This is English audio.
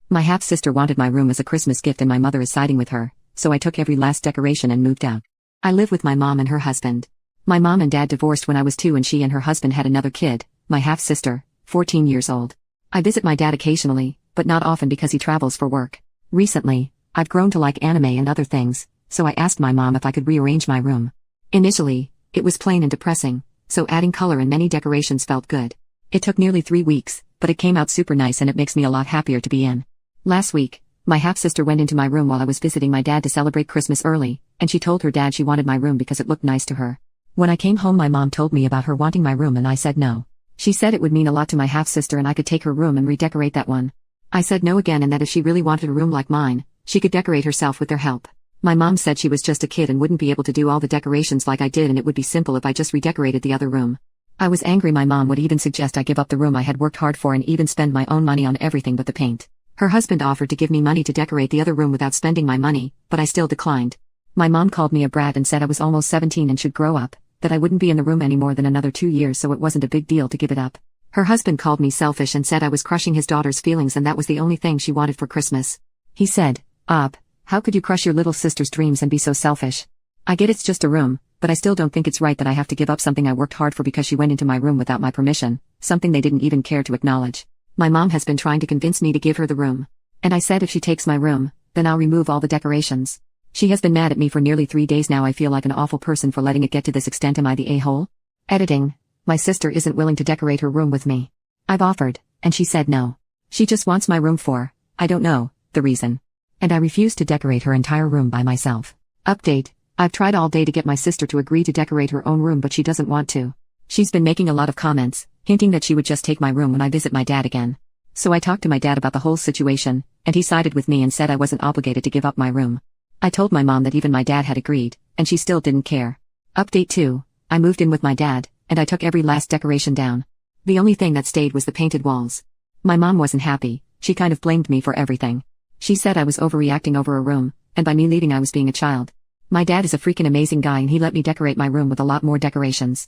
My half-sister wanted my room as a Christmas gift and my mother is siding with her, so I took every last decoration and moved out. I live with my mom and her husband. My mom and dad divorced when I was 2 and she and her husband had another kid, my half-sister, 14 years old. I visit my dad occasionally, but not often because he travels for work. Recently, I've grown to like anime and other things, so I asked my mom if I could rearrange my room. Initially, it was plain and depressing, so adding color and many decorations felt good. It took nearly 3 weeks, but it came out super nice and it makes me a lot happier to be in. Last week, my half-sister went into my room while I was visiting my dad to celebrate Christmas early, and she told her dad she wanted my room because it looked nice to her. When I came home my mom told me about her wanting my room and I said no. She said it would mean a lot to my half-sister and I could take her room and redecorate that one. I said no again and that if she really wanted a room like mine, she could decorate herself with their help. My mom said she was just a kid and wouldn't be able to do all the decorations like I did and it would be simple if I just redecorated the other room. I was angry my mom would even suggest I give up the room I had worked hard for and even spend my own money on everything but the paint. Her husband offered to give me money to decorate the other room without spending my money, but I still declined. My mom called me a brat and said I was almost 17 and should grow up, that I wouldn't be in the room any more than another 2 years so it wasn't a big deal to give it up. Her husband called me selfish and said I was crushing his daughter's feelings and that was the only thing she wanted for Christmas. He said, how could you crush your little sister's dreams and be so selfish? I get it's just a room, but I still don't think it's right that I have to give up something I worked hard for because she went into my room without my permission, something they didn't even care to acknowledge. My mom has been trying to convince me to give her the room. And I said if she takes my room, then I'll remove all the decorations. She has been mad at me for nearly 3 days now. I feel like an awful person for letting it get to this extent. Am I the a-hole? Editing. My sister isn't willing to decorate her room with me. I've offered, and she said no. She just wants my room for, I don't know, the reason. And I refuse to decorate her entire room by myself. Update. I've tried all day to get my sister to agree to decorate her own room but she doesn't want to. She's been making a lot of comments, hinting that she would just take my room when I visit my dad again. So I talked to my dad about the whole situation, and he sided with me and said I wasn't obligated to give up my room. I told my mom that even my dad had agreed, and she still didn't care. Update 2. I moved in with my dad, and I took every last decoration down. The only thing that stayed was the painted walls. My mom wasn't happy, she kind of blamed me for everything. She said I was overreacting over a room, and by me leaving I was being a child. My dad is a freaking amazing guy and he let me decorate my room with a lot more decorations.